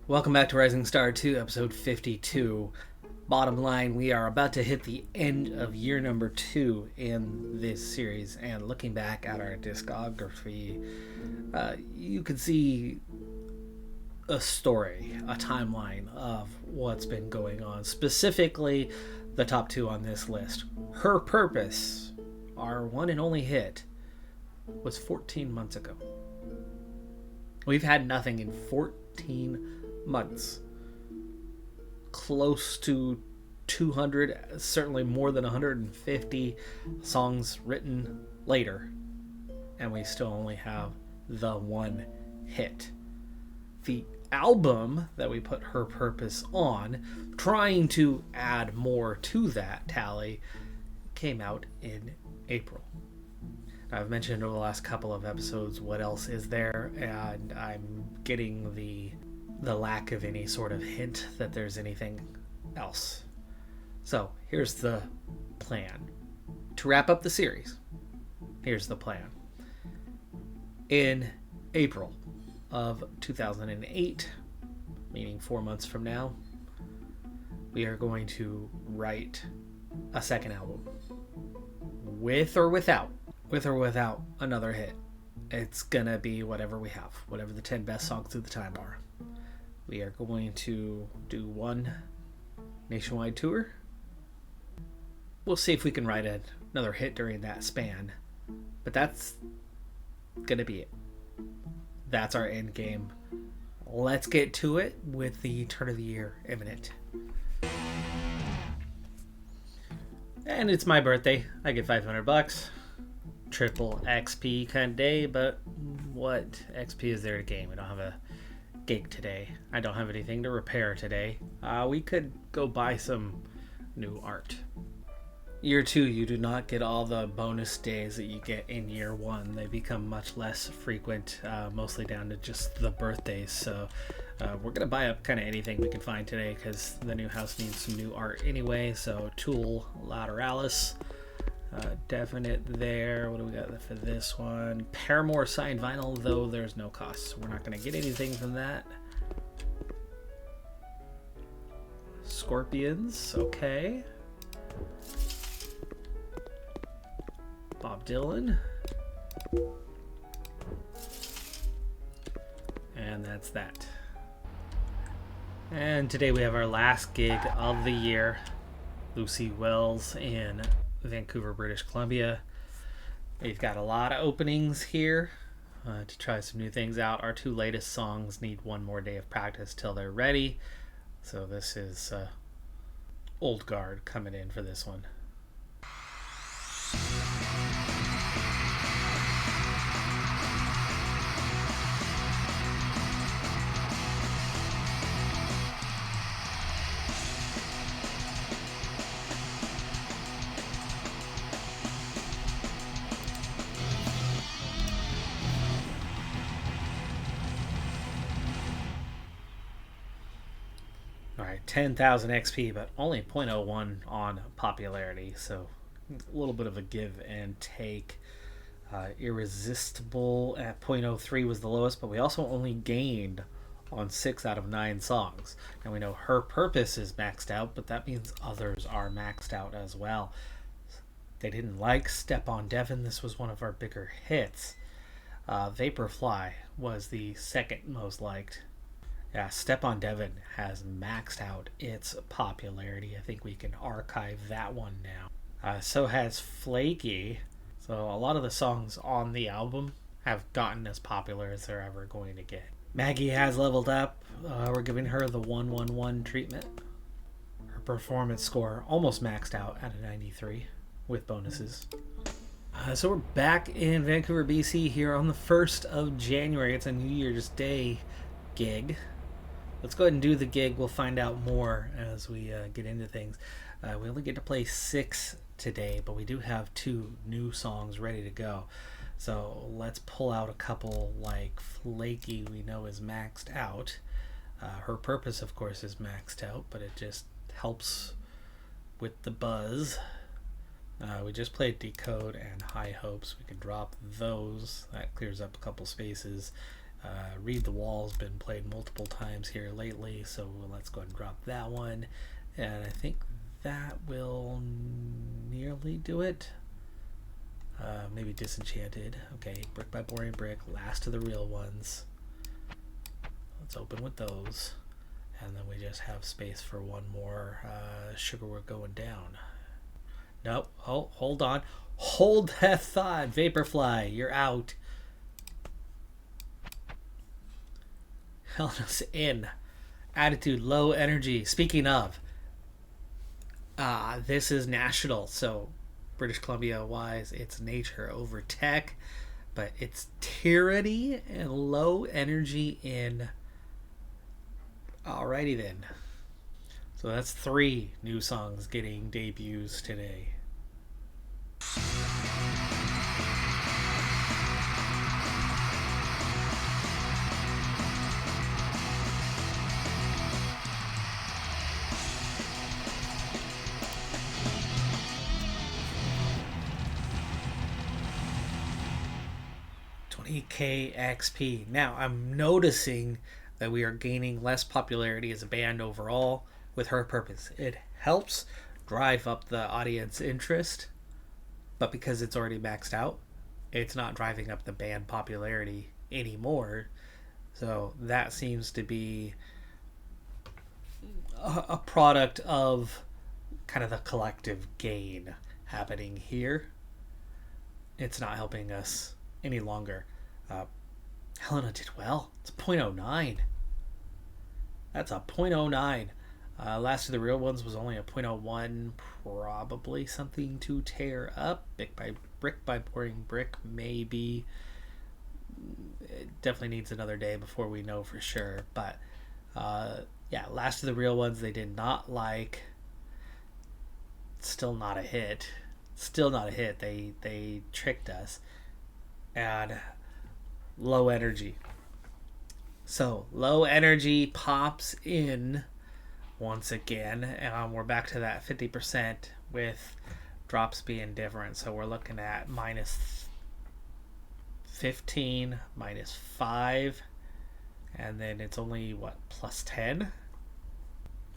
Welcome back to Rising Star 2, episode 52. Bottom line, we are about to hit the end of year number 2 in this series, and looking back at our discography, you can see a story, a timeline of what's been going on. Specifically, the top 2 on this list. Her Purpose, our one and only hit, was 14 months ago. We've had nothing in 14 months. Close to 200, certainly more than 150 songs written later, and we still only have the one hit. The album that we put Her Purpose on, trying to add more to that tally, came out in April. I've mentioned over the last couple of episodes what else is there, and I'm getting the lack of any sort of hint that there's anything else. So here's the plan. To wrap up the series, here's the plan. In April of 2008, meaning 4 months from now, we are going to write a second album. With or without another hit. It's gonna be whatever we have, whatever the 10 best songs of the time are. We are going to do one nationwide tour. We'll see if we can write another hit during that span, but that's gonna be it. That's our end game. Let's get to it with the turn of the year imminent. And it's my birthday. I get $500. Triple XP kind of day, but what XP is there to gain? We don't have a gig today. I don't have anything to repair today. We could go buy some new art. Year 2, you do not get all the bonus days that you get in year 1. They become much less frequent, mostly down to just the birthdays. So we're gonna buy up kind of anything we can find today because the new house needs some new art anyway. So Tool Lateralis, definite there. What do we got for this one? Paramore signed vinyl, though there's no cost, so we're not going to get anything from that. Scorpions, okay. Bob Dylan. And that's that. And today we have our last gig of the year. Lucy Wells in Vancouver, British Columbia. We've got a lot of openings here to try some new things out. Our 2 latest songs need one more day of practice till they're ready. So this is Old Guard coming in for this one. Alright, 10,000 XP, but only 0.01 on popularity, so a little bit of a give and take. Irresistible at 0.03 was the lowest, but we also only gained on 6 out of 9 songs. And we know Her Purpose is maxed out, but that means others are maxed out as well. They didn't like Step on Devon. This was one of our bigger hits. Vaporfly was the second most liked. Yeah, Step on Devon has maxed out its popularity. I think we can archive that one now. So has Flaky. So a lot of the songs on the album have gotten as popular as they're ever going to get. Maggie has leveled up. We're giving her the 111 treatment. Her performance score almost maxed out at a 93 with bonuses. So we're back in Vancouver, BC here on the 1st of January. It's a New Year's Day gig. Let's go ahead and do the gig. We'll find out more as we get into things. We only get to play 6 today, but we do have 2 new songs ready to go. So let's pull out a couple like Flaky, we know is maxed out. Her Purpose, of course, is maxed out, but it just helps with the buzz. We just played Decode and High Hopes. We can drop those. That clears up a couple spaces. Read the Wall's been played multiple times here lately, so let's go ahead and drop that one. And I think that will nearly do it. Maybe Disenchanted. Okay, Brick by Boring Brick, last of the real ones. Let's open with those. And then we just have space for one more. Sugar, we're going down. Nope. Oh, hold on. Hold that thought. Vaporfly, you're out. Helena's in. Attitude, low energy. Speaking of, this is national, so British Columbia wise, it's nature over tech, but it's tyranny and low energy in. Alrighty then. So that's 3 new songs getting debuts today. KXP. Now I'm noticing that we are gaining less popularity as a band overall with Her Purpose. It helps drive up the audience interest, but because it's already maxed out, it's not driving up the band popularity anymore. So that seems to be a product of kind of the collective gain happening here. It's not helping us any longer. Helena did well. It's a 0.09. That's a 0.09. Last of the real ones was only a 0.01. Probably something to tear up. Brick by Boring Brick, maybe. It definitely needs another day before we know for sure. But yeah, last of the real ones they did not like. Still not a hit. Still not a hit. They tricked us. And low energy. So low energy pops in once again, and we're back to that 50% with drops being different. So we're looking at minus 15, minus 5, and then it's only what, plus 10.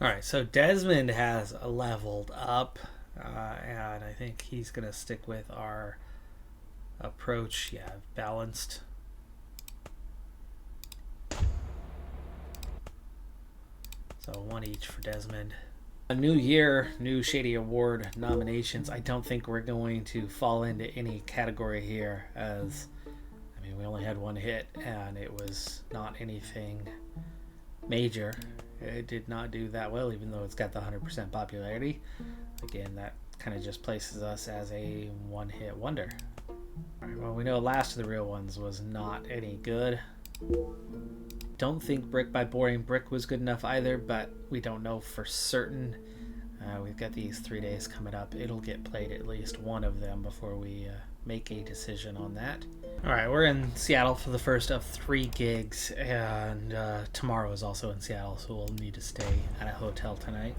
All right, so Desmond has leveled up, and I think he's gonna stick with our approach. Yeah, balanced. So 1 each for Desmond. A new year, new Shady Award nominations. I don't think we're going to fall into any category here, as I mean we only had 1 hit and it was not anything major. It did not do that well, even though it's got the 100% popularity. Again, that kind of just places us as a 1-hit wonder. Alright, well, we know Last of the Real Ones was not any good. Don't think Brick by Boring Brick was good enough either, but we don't know for certain. We've got these 3 days coming up. It'll get played at least one of them before we make a decision on that. Alright, we're in Seattle for the first of 3 gigs, and tomorrow is also in Seattle, so we'll need to stay at a hotel tonight.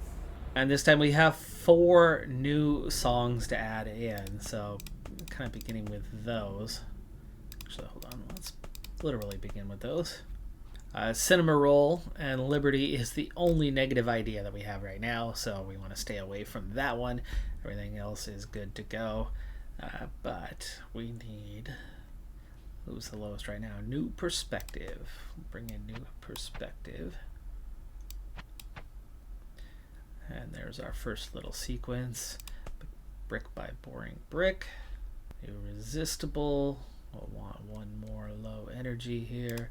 And this time we have 4 new songs to add in, so kind of beginning with those. Actually, hold on, let's literally begin with those. Cinema Roll and Liberty is the only negative idea that we have right now, so we want to stay away from that one. Everything else is good to go, but we need, who's the lowest right now? New Perspective. Bring in New Perspective. And there's our first little sequence. Brick by Boring Brick. Irresistible. We'll want 1 more low energy here.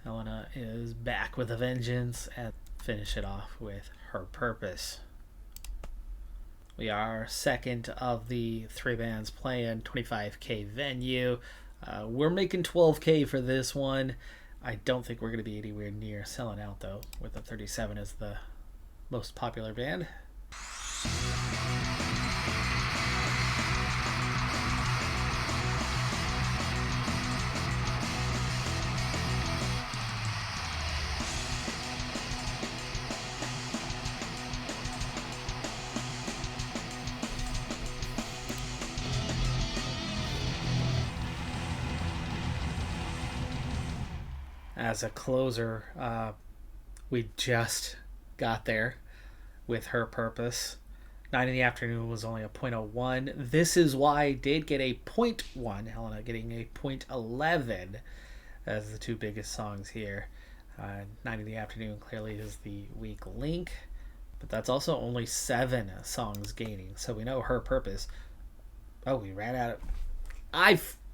Helena is back with a vengeance, and finish it off with Her Purpose. We are second of the 3 bands playing 25K venue. We're making 12K for this one. I don't think we're going to be anywhere near selling out though, with the 37 as the most popular band. as a closer, we just got there with Her Purpose. 9 in the Afternoon was only a .01. This Is Why I did get a .1. Helena getting a .11 as the two biggest songs here. 9 in the Afternoon clearly is the weak link, but that's also only 7 songs gaining. So we know Her Purpose. Oh, we ran out of...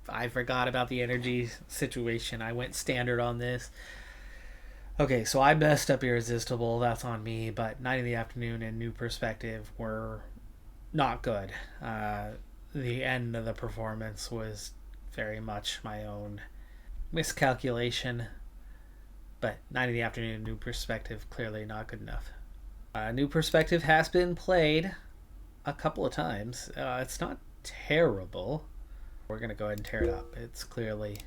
I forgot about the energy situation. I went standard on this. Okay, so I messed up Irresistible. That's on me. But 9 in the Afternoon and New Perspective were not good. The end of the performance was very much my own miscalculation. But 9 in the Afternoon and New Perspective, clearly not good enough. New Perspective has been played a couple of times. It's not terrible. We're going to go ahead and tear it up. It's clearly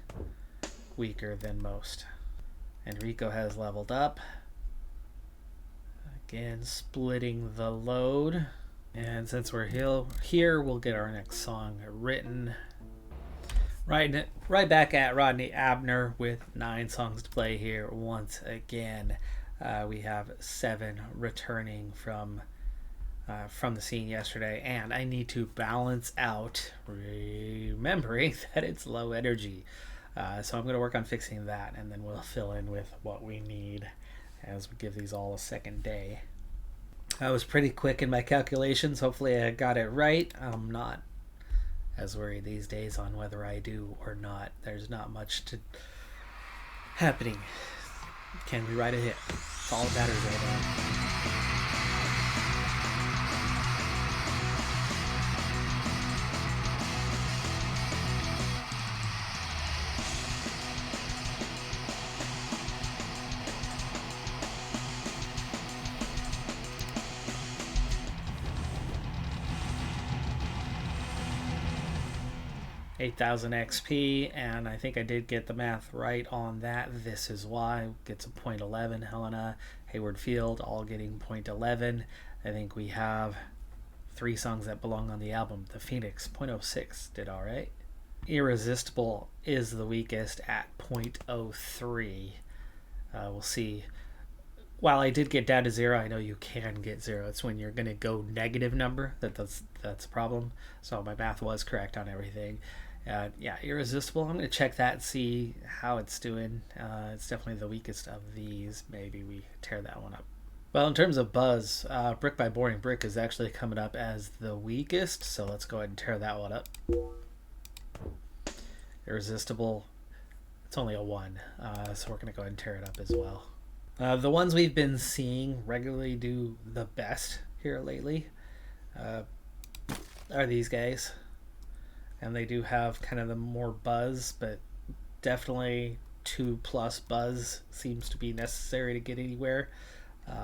weaker than most. Enrico has leveled up. Again, splitting the load. And since we're here, we'll get our next song written. Right back at Rodney Abner with 9 songs to play here once again. We have 7 returning from the scene yesterday, and I need to balance out, remembering that it's low energy. So I'm going to work on fixing that, and then we'll fill in with what we need as we give these all a second day. I was pretty quick in my calculations. Hopefully I got it right. I'm not as worried these days on whether I do or not. There's not much happening. Can we write a hit? It's all that matters right now. 8,000 XP, and I think I did get the math right on that. This Is Why gets a .11. Helena, Hayward Field, all getting .11. I think we have 3 songs that belong on the album. The Phoenix, .06, did all right. Irresistible is the weakest at .03. We'll see. While I did get down to 0, I know you can get 0. It's when you're going to go negative number that's a problem. So my math was correct on everything. Yeah, Irresistible. I'm going to check that and see how it's doing. It's definitely the weakest of these. Maybe we tear that one up. Well, in terms of buzz, Brick by Boring Brick is actually coming up as the weakest. So let's go ahead and tear that one up. Irresistible, it's only a 1. So we're going to go ahead and tear it up as well. The ones we've been seeing regularly do the best here lately are these guys. And they do have kind of the more buzz, but definitely 2+ buzz seems to be necessary to get anywhere.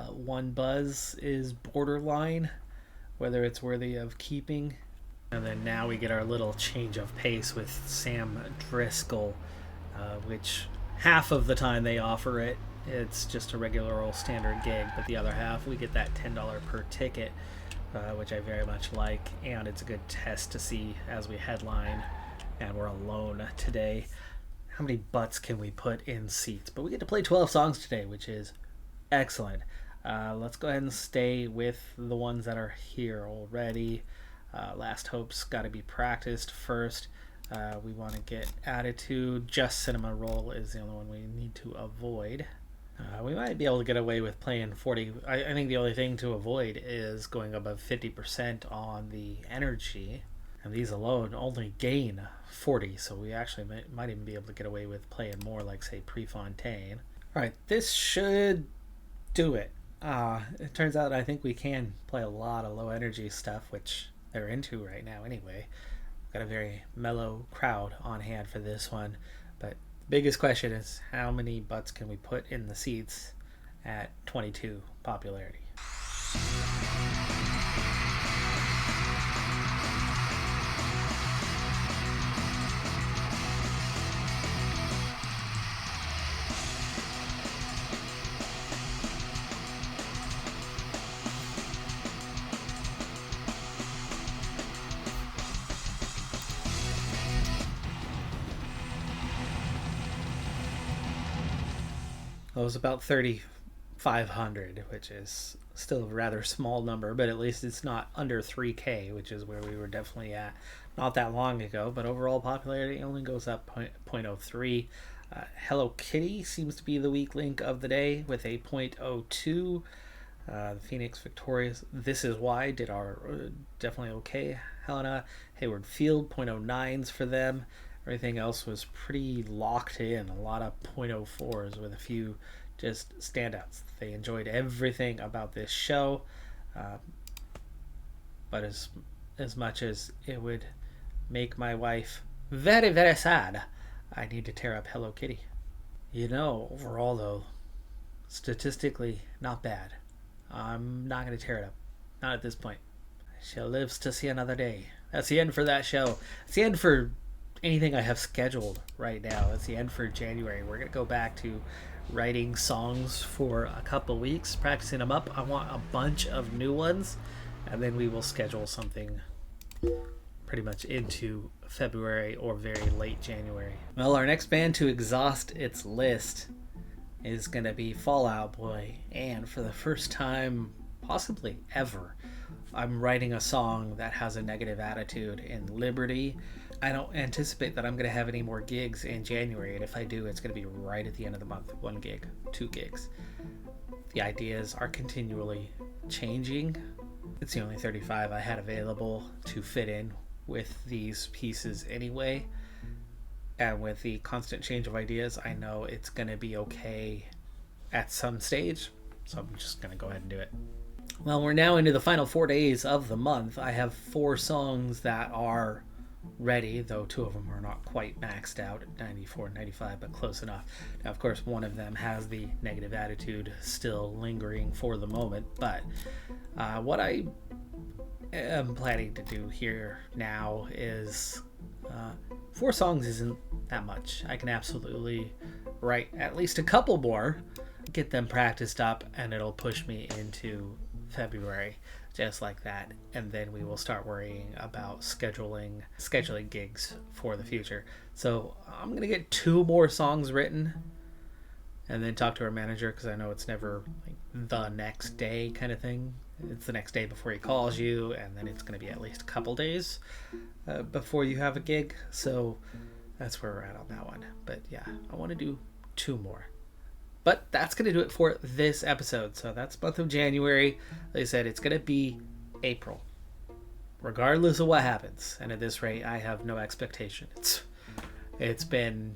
1 buzz is borderline, whether it's worthy of keeping. And then now we get our little change of pace with Sam Driscoll, which half of the time they offer it, it's just a regular old standard gig, but the other half we get that $10 per ticket, which I very much like, and it's a good test to see as we headline and we're alone today how many butts can we put in seats. But we get to play 12 songs today, which is excellent. Let's go ahead and stay with the ones that are here already. Last Hope's got to be practiced first. We want to get Attitude. Just Cinema Roll is the only one we need to avoid. We might be able to get away with playing 40. I think the only thing to avoid is going above 50% on the energy. And these alone only gain 40, so we actually might even be able to get away with playing more, like, say, Prefontaine. Alright, this should do it. It turns out I think we can play a lot of low energy stuff, which they're into right now anyway. Got a very mellow crowd on hand for this one. But biggest question is, how many butts can we put in the seats at 22 popularity? It was about 3,500, which is still a rather small number, but at least it's not under 3K, which is where we were definitely at not that long ago. But overall popularity only goes up 0.03. Hello Kitty seems to be the weak link of the day with a 0.02. The Phoenix Victorious This Is Why did our definitely okay. Helena Hayward Field 0.09s for them. Everything else was pretty locked in. A lot of 0.04s with a few just standouts. They enjoyed everything about this show, but as much as it would make my wife very, very sad, I need to tear up Hello Kitty. Overall though, statistically not bad. I'm not going to tear it up. Not at this point. She lives to see another day. That's the end for that show. It's the end for anything I have scheduled right now. It's the end for January. We're going to go back to writing songs for a couple weeks, practicing them up. I want a bunch of new ones, and then we will schedule something pretty much into February or very late January. Well, our next band to exhaust its list is going to be Fall Out Boy, and for the first time possibly ever, I'm writing a song that has a negative attitude in Liberty. I don't anticipate that I'm going to have any more gigs in January, and if I do, it's going to be right at the end of the month. 1 gig, 2 gigs. The ideas are continually changing. It's the only 35 I had available to fit in with these pieces anyway. And with the constant change of ideas, I know it's going to be okay at some stage. So I'm just going to go ahead and do it. Well, we're now into the final 4 days of the month. I have 4 songs that are ready, though 2 of them are not quite maxed out at 94 and 95, but close enough. Now, of course, one of them has the negative attitude still lingering for the moment. But what I am planning to do here now is 4 songs isn't that much. I can absolutely write at least a couple more, get them practiced up, and it'll push me into February just like that, and then we will start worrying about scheduling gigs for the future. So I'm gonna get 2 more songs written and then talk to our manager, because I know it's never like the next day kind of thing. It's the next day before he calls you, and then it's going to be at least a couple days before you have a gig. So that's where we're at on that one. But yeah, I want to do 2 more. But that's going to do it for this episode. So that's month of January. Like I said, it's going to be April, regardless of what happens. And at this rate, I have no expectation. It's been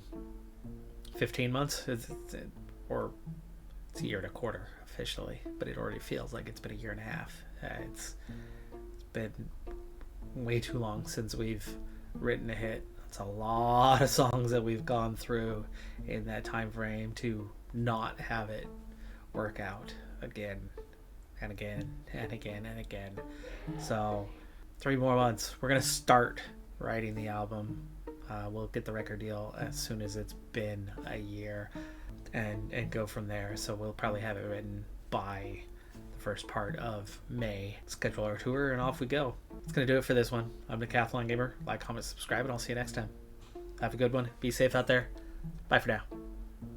15 months, or it's a year and a quarter officially, but it already feels like it's been a year and a half. It's been way too long since we've written a hit. It's a lot of songs that we've gone through in that time frame to not have it work out again and again and again and again. So 3 more months, we're gonna start writing the album. We'll get the record deal as soon as it's been a year, and go from there. So we'll probably have it written by the first part of May. Schedule our tour, and off we go. That's gonna do it for this one. I'm Decathlon Gamer. Like, comment, subscribe, and I'll see you next time. Have a good one. Be safe out there. Bye for now.